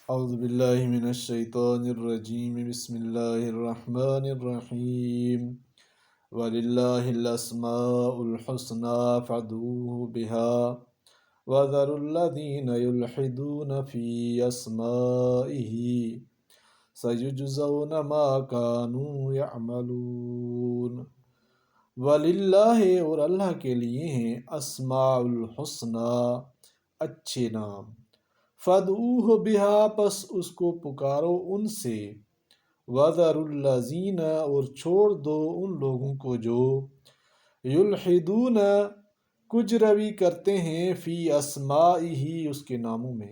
اعوذ باللہ من الشیطان الرجیم بسم اللہ الرحمن الرحیم وَلِلَّهِ الْأَسْمَاءُ الْحُسْنَى فَادْعُوهُ بِهَا وَذَرُوا الَّذِينَ يُلْحِدُونَ فِي أَسْمَائِهِ سَيُجْزَوْنَ مَا كَانُوا يَعْمَلُونَ۔ وَلِلَّهِ، اور اللہ کے لیے ہیں، اسماء الحسنى، اچھے نام، فَادْعُوهُ بِهَا، پس اس کو پکارو ان سے، وَذَرُوا الَّذِينَ، اور چھوڑ دو ان لوگوں کو جو یلحدون کج روی کرتے ہیں، فی اسمائہ، اس کے ناموں میں،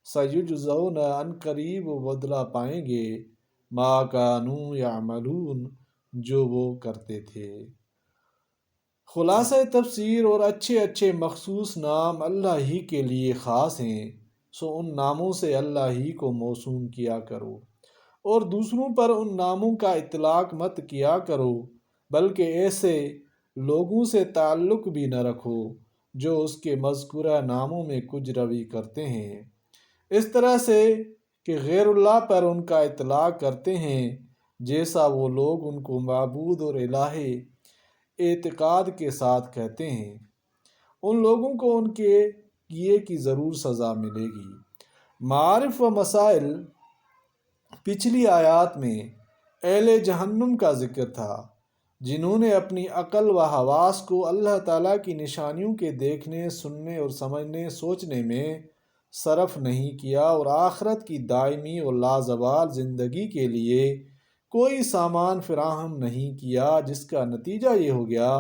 سیجزون، ان قریب وہ بدلہ پائیں گے، ما کانوا یعملون، جو وہ کرتے تھے۔ خلاصہ تفسیر، اور اچھے اچھے مخصوص نام اللہ ہی کے لیے خاص ہیں، سو ان ناموں سے اللہ ہی کو موسوم کیا کرو، اور دوسروں پر ان ناموں کا اطلاق مت کیا کرو، بلکہ ایسے لوگوں سے تعلق بھی نہ رکھو جو اس کے مذکورہ ناموں میں کج روی کرتے ہیں، اس طرح سے کہ غیر اللہ پر ان کا اطلاق کرتے ہیں، جیسا وہ لوگ ان کو معبود اور الہ اعتقاد کے ساتھ کہتے ہیں۔ ان لوگوں کو ان کے کیے کی ضرور سزا ملے گی۔ معارف و مسائل، پچھلی آیات میں اہل جہنم کا ذکر تھا، جنہوں نے اپنی عقل و حواس کو اللہ تعالیٰ کی نشانیوں کے دیکھنے، سننے اور سمجھنے، سوچنے میں صرف نہیں کیا، اور آخرت کی دائمی اور لازوال زندگی کے لیے کوئی سامان فراہم نہیں کیا، جس کا نتیجہ یہ ہو گیا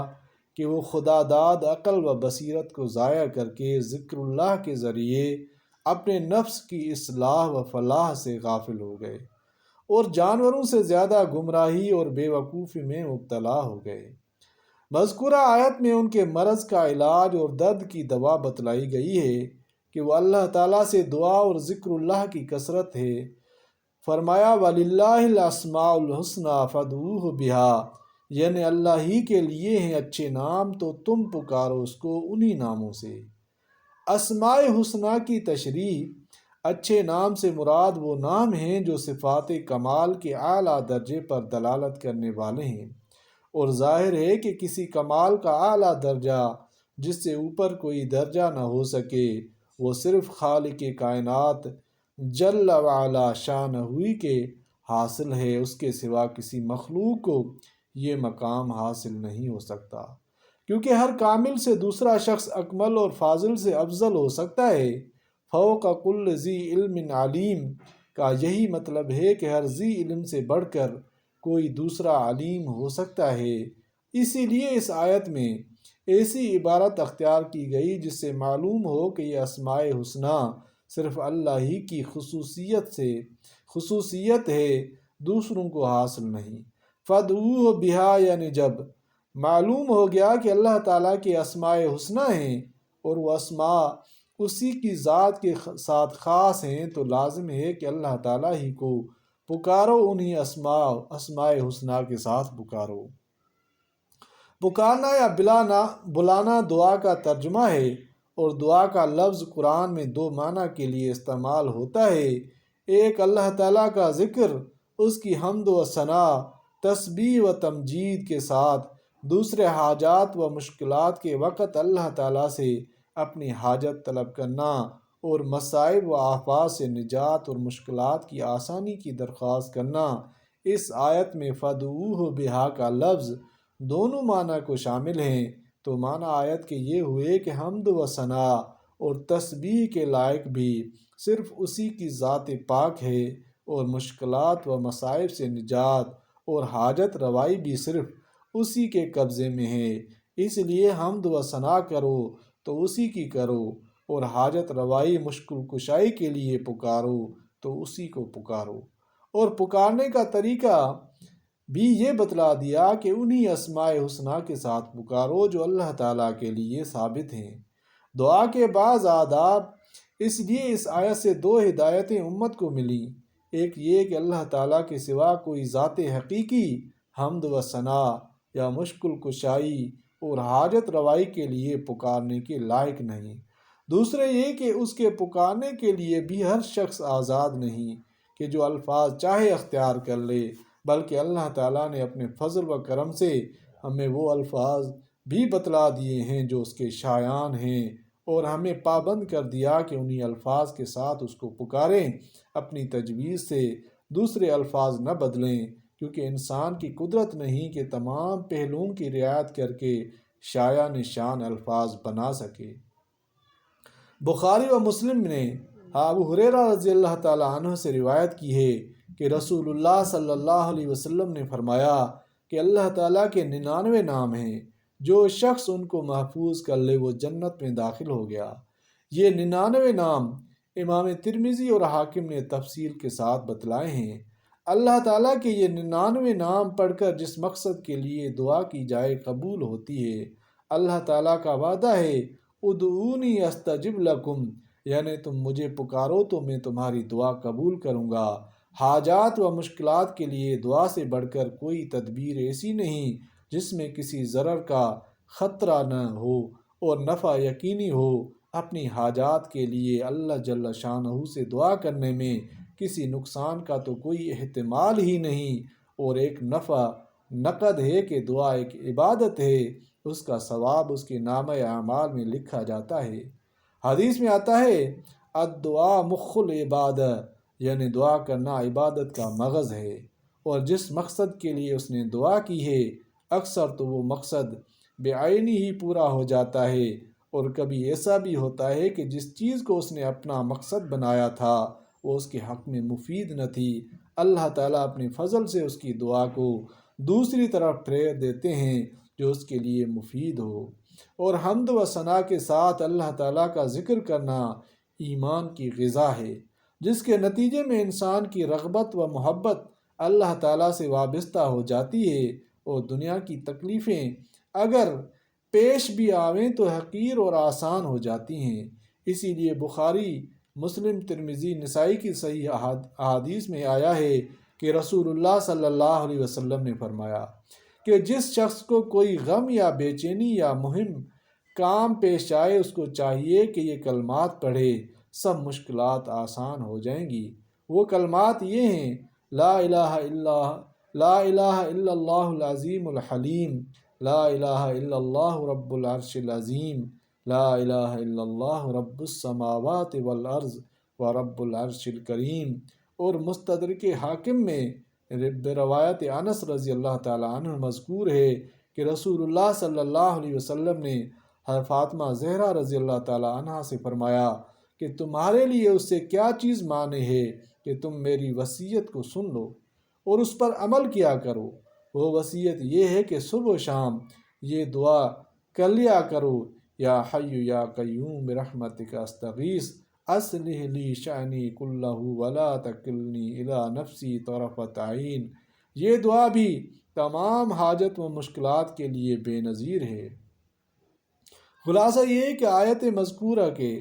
کہ وہ خدا داد عقل و بصیرت کو ضائع کر کے ذکر اللہ کے ذریعے اپنے نفس کی اصلاح و فلاح سے غافل ہو گئے، اور جانوروں سے زیادہ گمراہی اور بے وقوفی میں مبتلا ہو گئے۔ مذکورہ آیت میں ان کے مرض کا علاج اور درد کی دوا بتلائی گئی ہے کہ وہ اللہ تعالیٰ سے دعا اور ذکر اللہ کی کثرت ہے۔ فرمایا وَلِلَّهِ الْأَسْمَاءُ الْحُسْنَى فَادْعُوهُ بِهَا، یعنی اللہ ہی کے لیے ہیں اچھے نام، تو تم پکارو اس کو انہی ناموں سے۔ اسماء حسنہ کی تشریح، اچھے نام سے مراد وہ نام ہیں جو صفات کمال کے اعلیٰ درجے پر دلالت کرنے والے ہیں، اور ظاہر ہے کہ کسی کمال کا اعلیٰ درجہ جس سے اوپر کوئی درجہ نہ ہو سکے، وہ صرف خالق کائنات جل وعلا شان ہوئی کے حاصل ہے، اس کے سوا کسی مخلوق کو یہ مقام حاصل نہیں ہو سکتا، کیونکہ ہر کامل سے دوسرا شخص اکمل اور فاضل سے افضل ہو سکتا ہے۔ فوق کل ذی علم علیم کا یہی مطلب ہے کہ ہر ذی علم سے بڑھ کر کوئی دوسرا علیم ہو سکتا ہے۔ اسی لیے اس آیت میں ایسی عبارت اختیار کی گئی جس سے معلوم ہو کہ یہ اسماء حسنہ صرف اللہ ہی کی خصوصیت ہے، دوسروں کو حاصل نہیں۔ فَادْعُوهُ بِهَا، یعنی جب معلوم ہو گیا کہ اللہ تعالیٰ کے اسماء حسنہ ہیں اور وہ اسماء اسی کی ذات کے ساتھ خاص ہیں، تو لازم ہے کہ اللہ تعالیٰ ہی کو پکارو، انہی اسماء حسنہ کے ساتھ پکارو۔ پکارنا یا بلانا دعا کا ترجمہ ہے، اور دعا کا لفظ قرآن میں دو معنی کے لیے استعمال ہوتا ہے۔ ایک اللہ تعالیٰ کا ذکر، اس کی حمد و ثنا، تسبیح و تمجید کے ساتھ، دوسرے حاجات و مشکلات کے وقت اللہ تعالیٰ سے اپنی حاجت طلب کرنا، اور مصائب و آفات سے نجات اور مشکلات کی آسانی کی درخواست کرنا۔ اس آیت میں فَادْعُوهُ بِهَا کا لفظ دونوں معنی کو شامل ہیں، تو معنی آیت کے یہ ہوئے کہ حمد و ثنا اور تسبیح کے لائق بھی صرف اسی کی ذات پاک ہے، اور مشکلات و مصائب سے نجات اور حاجت روائی بھی صرف اسی کے قبضے میں ہے، اس لیے حمد و ثنا کرو تو اسی کی کرو، اور حاجت روائی مشکل کشائی کے لیے پکارو تو اسی کو پکارو۔ اور پکارنے کا طریقہ بھی یہ بتلا دیا کہ انہی اسماء حسنہ کے ساتھ پکارو جو اللہ تعالیٰ کے لیے ثابت ہیں۔ دعا کے بعض آداب، اس لیے اس آیت سے دو ہدایتیں امت کو ملیں، ایک یہ کہ اللہ تعالیٰ کے سوا کوئی ذات حقیقی حمد و ثنا یا مشکل کشائی اور حاجت روائی کے لیے پکارنے کے لائق نہیں۔ دوسرے یہ کہ اس کے پکارنے کے لیے بھی ہر شخص آزاد نہیں کہ جو الفاظ چاہے اختیار کر لے، بلکہ اللہ تعالیٰ نے اپنے فضل و کرم سے ہمیں وہ الفاظ بھی بتلا دیے ہیں جو اس کے شایان ہیں، اور ہمیں پابند کر دیا کہ انہی الفاظ کے ساتھ اس کو پکاریں، اپنی تجویز سے دوسرے الفاظ نہ بدلیں، کیونکہ انسان کی قدرت نہیں کہ تمام پہلوؤں کی رعایت کر کے شایع نشان الفاظ بنا سکے۔ بخاری و مسلم نے ابو ہریرہ رضی اللہ تعالیٰ عنہ سے روایت کی ہے کہ رسول اللہ صلی اللہ علیہ وسلم نے فرمایا کہ اللہ تعالیٰ کے 99 نام ہیں، جو شخص ان کو محفوظ کر لے وہ جنت میں داخل ہو گیا۔ یہ 99 نام امام ترمذی اور حاکم نے تفصیل کے ساتھ بتلائے ہیں۔ اللہ تعالیٰ کے یہ 99 نام پڑھ کر جس مقصد کے لیے دعا کی جائے قبول ہوتی ہے۔ اللہ تعالیٰ کا وعدہ ہے ادعونی استجب لکم، یعنی تم مجھے پکارو تو میں تمہاری دعا قبول کروں گا۔ حاجات و مشکلات کے لیے دعا سے بڑھ کر کوئی تدبیر ایسی نہیں جس میں کسی ضرر کا خطرہ نہ ہو اور نفع یقینی ہو۔ اپنی حاجات کے لیے اللہ جل شانہ سے دعا کرنے میں کسی نقصان کا تو کوئی احتمال ہی نہیں، اور ایک نفع نقد ہے کہ دعا ایک عبادت ہے، اس کا ثواب اس کے نامہ اعمال میں لکھا جاتا ہے۔ حدیث میں آتا ہے الدعاء مخ العبادہ، یعنی دعا کرنا عبادت کا مغز ہے، اور جس مقصد کے لیے اس نے دعا کی ہے اکثر تو وہ مقصد بعینی ہی پورا ہو جاتا ہے، اور کبھی ایسا بھی ہوتا ہے کہ جس چیز کو اس نے اپنا مقصد بنایا تھا وہ اس کے حق میں مفید نہ تھی، اللہ تعالیٰ اپنے فضل سے اس کی دعا کو دوسری طرف پھیر دیتے ہیں جو اس کے لیے مفید ہو۔ اور حمد و ثنا کے ساتھ اللہ تعالیٰ کا ذکر کرنا ایمان کی غذا ہے، جس کے نتیجے میں انسان کی رغبت و محبت اللہ تعالیٰ سے وابستہ ہو جاتی ہے، اور دنیا کی تکلیفیں اگر پیش بھی آویں تو حقیر اور آسان ہو جاتی ہیں۔ اسی لیے بخاری، مسلم، ترمذی، نسائی کی صحیح احادیث میں آیا ہے کہ رسول اللہ صلی اللہ علیہ وسلم نے فرمایا کہ جس شخص کو کوئی غم یا بے چینی یا مہم کام پیش آئے اس کو چاہیے کہ یہ کلمات پڑھے، سب مشکلات آسان ہو جائیں گی۔ وہ کلمات یہ ہیں لا الہ الا اللہ العظیم الحلیم، لا الہ الا اللہ رب العرش العظیم، لا الہ الا اللہ رب السماوات والارض ورب العرش الکریم۔ اور مستدرک حاکم میں روایت انس رضی اللہ تعالیٰ عنہ مذکور ہے کہ رسول اللہ صلی اللہ علیہ وسلم نے فاطمہ زہرا رضی اللہ تعالیٰ عنہ سے فرمایا کہ تمہارے لیے اس سے کیا چیز مانے ہے کہ تم میری وصیت کو سن لو اور اس پر عمل کیا کرو۔ وہ وصیت یہ ہے کہ صبح و شام یہ دعا کر لیا کرو، یا حی یا قیوم برحمتک استغیث اصلح لی شأنی کلہ ولا تکلنی الی نفسی طرفۃ عین۔ یہ دعا بھی تمام حاجت و مشکلات کے لیے بے نظیر ہے۔ خلاصہ یہ کہ آیت مذکورہ کے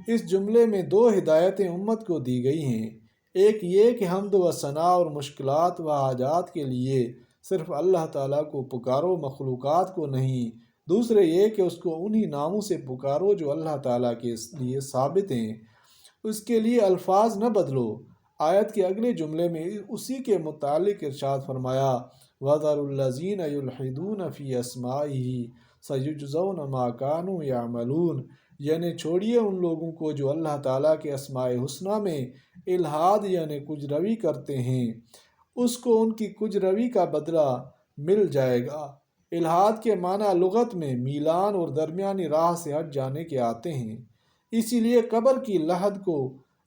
اس جملے میں 2 ہدایتیں امت کو دی گئی ہیں۔ ایک یہ کہ حمد و ثنا اور مشکلات و حاجات کے لیے صرف اللہ تعالیٰ کو پکارو، مخلوقات کو نہیں۔ دوسرے یہ کہ اس کو انہی ناموں سے پکارو جو اللہ تعالیٰ کے لیے ثابت ہیں، اس کے لیے الفاظ نہ بدلو۔ آیت کے اگلے جملے میں اسی کے متعلق ارشاد فرمایا وَذَرُوا الَّذِينَ يُلْحِدُونَ فِي أَسْمَائِهِ سَيُجْزَوْنَ مَا كَانُوا يَعْمَلُونَ، یعنی چھوڑیے ان لوگوں کو جو اللہ تعالیٰ کے اسماء حسنہ میں الحاد یعنی کج روی کرتے ہیں، اس کو ان کی کج روی کا بدلہ مل جائے گا۔ الحاد کے معنی لغت میں میلان اور درمیانی راہ سے ہٹ جانے کے آتے ہیں، اسی لیے قبر کی لحد کو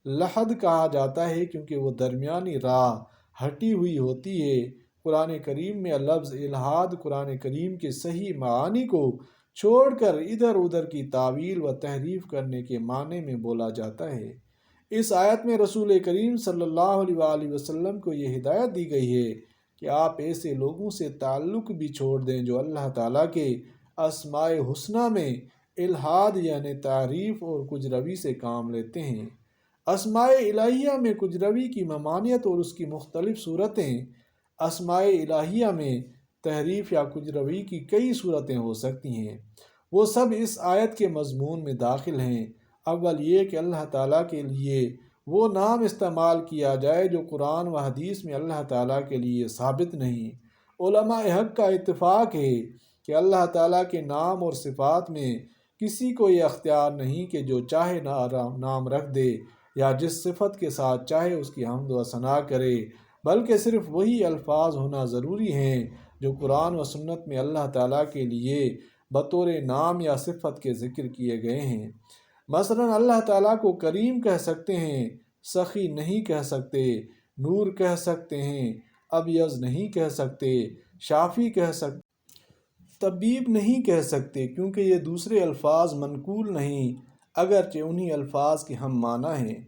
لحد کہا جاتا ہے کیونکہ وہ درمیانی راہ ہٹی ہوئی ہوتی ہے۔ قرآن کریم میں لفظ الحاد قرآن کریم کے صحیح معانی کو چھوڑ کر ادھر ادھر کی تعویل و تحریف کرنے کے معنی میں بولا جاتا ہے۔ اس آیت میں رسول کریم صلی اللہ علیہ وآلہ وسلم کو یہ ہدایت دی گئی ہے کہ آپ ایسے لوگوں سے تعلق بھی چھوڑ دیں جو اللہ تعالیٰ کے اسماء حسنہ میں الحاد یعنی تعریف اور کج روی سے کام لیتے ہیں۔ اسماء الہیہ میں کج روی کی ممانعت اور اس کی مختلف صورتیں، اسماء الہیہ میں تحریف یا کج روی کی کئی صورتیں ہو سکتی ہیں، وہ سب اس آیت کے مضمون میں داخل ہیں۔ اول یہ کہ اللہ تعالیٰ کے لیے وہ نام استعمال کیا جائے جو قرآن و حدیث میں اللہ تعالیٰ کے لیے ثابت نہیں۔ علماء حق کا اتفاق ہے کہ اللہ تعالیٰ کے نام اور صفات میں کسی کو یہ اختیار نہیں کہ جو چاہے نام رکھ دے یا جس صفت کے ساتھ چاہے اس کی حمد و ثنا کرے، بلکہ صرف وہی الفاظ ہونا ضروری ہیں جو قرآن و سنت میں اللہ تعالیٰ کے لیے بطور نام یا صفت کے ذکر کیے گئے ہیں۔ مثلا اللہ تعالیٰ کو کریم کہہ سکتے ہیں، سخی نہیں کہہ سکتے، نور کہہ سکتے ہیں، ابیض نہیں کہہ سکتے، شافی کہہ سکتے، طبیب نہیں کہہ سکتے، کیونکہ یہ دوسرے الفاظ منقول نہیں، اگرچہ انہی الفاظ کے ہم معنی ہیں۔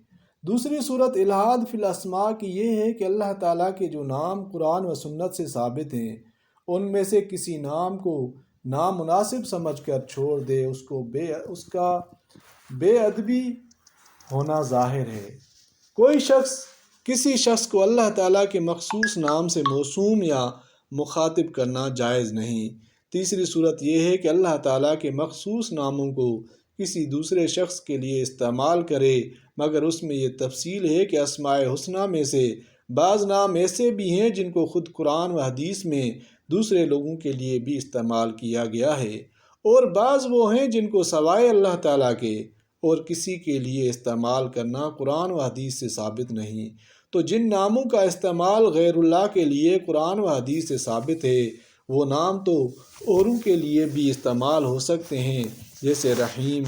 دوسری صورت الہاد فی الاسماء کی یہ ہے کہ اللہ تعالیٰ کے جو نام قرآن و سنت سے ثابت ہیں ان میں سے کسی نام کو نامناسب سمجھ کر چھوڑ دے، اس کا بے ادبی ہونا ظاہر ہے۔ کوئی شخص کسی شخص کو اللہ تعالیٰ کے مخصوص نام سے موسوم یا مخاطب کرنا جائز نہیں۔ تیسری صورت یہ ہے کہ اللہ تعالیٰ کے مخصوص ناموں کو کسی دوسرے شخص کے لیے استعمال کرے، مگر اس میں یہ تفصیل ہے کہ اسماء الحسنی میں سے بعض نام ایسے بھی ہیں جن کو خود قرآن و حدیث میں دوسرے لوگوں کے لیے بھی استعمال کیا گیا ہے، اور بعض وہ ہیں جن کو سوائے اللہ تعالیٰ کے اور کسی کے لیے استعمال کرنا قرآن و حدیث سے ثابت نہیں۔ تو جن ناموں کا استعمال غیر اللہ کے لیے قرآن و حدیث سے ثابت ہے، وہ نام تو اوروں کے لیے بھی استعمال ہو سکتے ہیں، جیسے رحیم،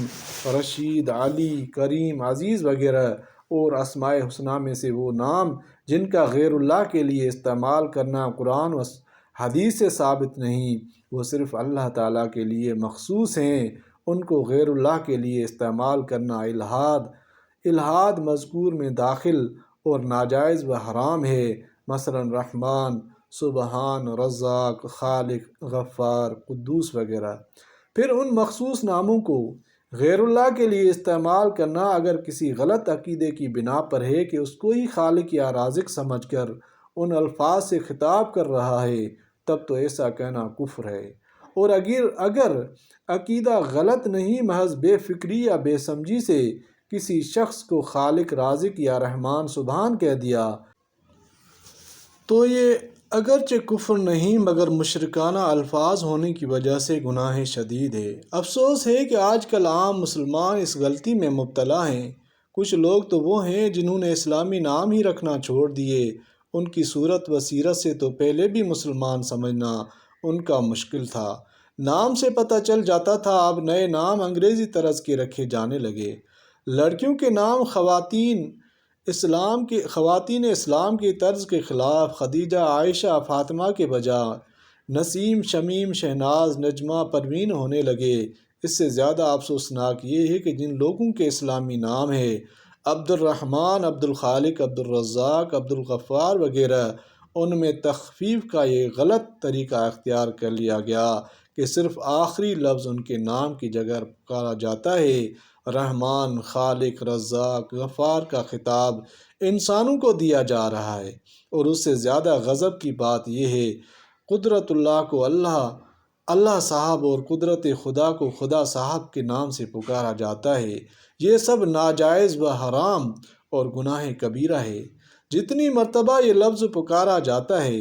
رشید، علی، کریم، عزیز وغیرہ، اور اسماء الحسنی میں سے وہ نام جن کا غیر اللہ کے لیے استعمال کرنا قرآن و حدیث سے ثابت نہیں، وہ صرف اللہ تعالیٰ کے لیے مخصوص ہیں، ان کو غیر اللہ کے لیے استعمال کرنا الہاد مذکور میں داخل اور ناجائز و حرام ہے، مثلا رحمان، سبحان، رزاق، خالق، غفار، قدوس وغیرہ۔ پھر ان مخصوص ناموں کو غیر اللہ کے لیے استعمال کرنا اگر کسی غلط عقیدے کی بنا پر ہے کہ اس کو ہی خالق یا رازق سمجھ کر ان الفاظ سے خطاب کر رہا ہے، تب تو ایسا کہنا کفر ہے۔ اور اگر عقیدہ غلط نہیں، محض بے فکری یا بے سمجھی سے کسی شخص کو خالق، رازق یا رحمان سبحان کہہ دیا تو یہ اگرچہ کفر نہیں مگر مشرکانہ الفاظ ہونے کی وجہ سے گناہ شدید ہے۔ افسوس ہے کہ آج کل عام مسلمان اس غلطی میں مبتلا ہیں۔ کچھ لوگ تو وہ ہیں جنہوں نے اسلامی نام ہی رکھنا چھوڑ دیے، ان کی صورت و سیرت سے تو پہلے بھی مسلمان سمجھنا ان کا مشکل تھا، نام سے پتہ چل جاتا تھا، اب نئے نام انگریزی طرز کے رکھے جانے لگے۔ لڑکیوں کے نام خواتین اسلام کی طرز کے خلاف خدیجہ، عائشہ، فاطمہ کے بجائے نسیم، شمیم، شہناز، نجمہ، پروین ہونے لگے۔ اس سے زیادہ افسوسناک یہ ہے کہ جن لوگوں کے اسلامی نام ہے عبد الرحمن، عبد الخالق، عبد الرزاق، عبد الغفار وغیرہ، ان میں تخفیف کا یہ غلط طریقہ اختیار کر لیا گیا کہ صرف آخری لفظ ان کے نام کی جگہ پکارا جاتا ہے۔ رحمان، خالق، رزاق، غفار کا خطاب انسانوں کو دیا جا رہا ہے، اور اس سے زیادہ غضب کی بات یہ ہے قدرت اللہ کو اللہ صاحب اور قدرت خدا کو خدا صاحب کے نام سے پکارا جاتا ہے۔ یہ سب ناجائز و حرام اور گناہ کبیرہ ہے۔ جتنی مرتبہ یہ لفظ پکارا جاتا ہے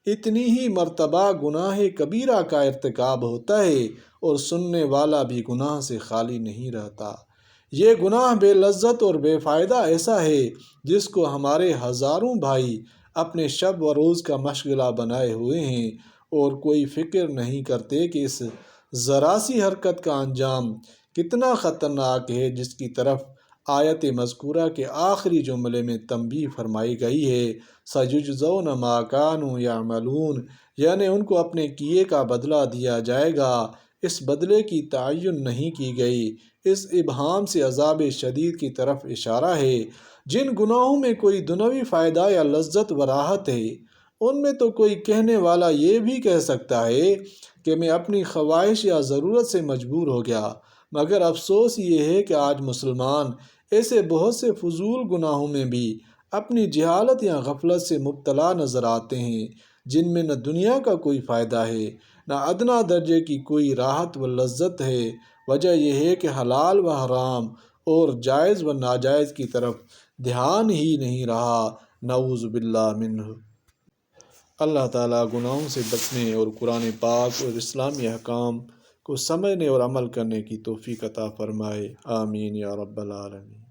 اتنی ہی مرتبہ گناہ کبیرہ کا ارتکاب ہوتا ہے، اور سننے والا بھی گناہ سے خالی نہیں رہتا۔ یہ گناہ بے لذت اور بے فائدہ ایسا ہے جس کو ہمارے ہزاروں بھائی اپنے شب و روز کا مشغلہ بنائے ہوئے ہیں، اور کوئی فکر نہیں کرتے کہ اس ذرا سی حرکت کا انجام کتنا خطرناک ہے، جس کی طرف آیت مذکورہ کے آخری جملے میں تنبیہ فرمائی گئی ہے، سَيُجْزَوْنَ مَا كَانُوا يَعْمَلُونَ، یعنی ان کو اپنے کیے کا بدلہ دیا جائے گا۔ اس بدلے کی تعین نہیں کی گئی، اس ابہام سے عذاب شدید کی طرف اشارہ ہے۔ جن گناہوں میں کوئی دنیوی فائدہ یا لذت و راحت ہے، ان میں تو کوئی کہنے والا یہ بھی کہہ سکتا ہے کہ میں اپنی خواہش یا ضرورت سے مجبور ہو گیا، مگر افسوس یہ ہے کہ آج مسلمان ایسے بہت سے فضول گناہوں میں بھی اپنی جہالت یا غفلت سے مبتلا نظر آتے ہیں، جن میں نہ دنیا کا کوئی فائدہ ہے، نہ ادنا درجے کی کوئی راحت و لذت ہے۔ وجہ یہ ہے کہ حلال و حرام اور جائز و ناجائز کی طرف دھیان ہی نہیں رہا، نعوذ باللہ منہ۔ اللہ تعالیٰ گناہوں سے بچنے اور قرآن پاک اور اسلامی احکام کو سمجھنے اور عمل کرنے کی توفیق عطا فرمائے، آمین یا رب العالمین۔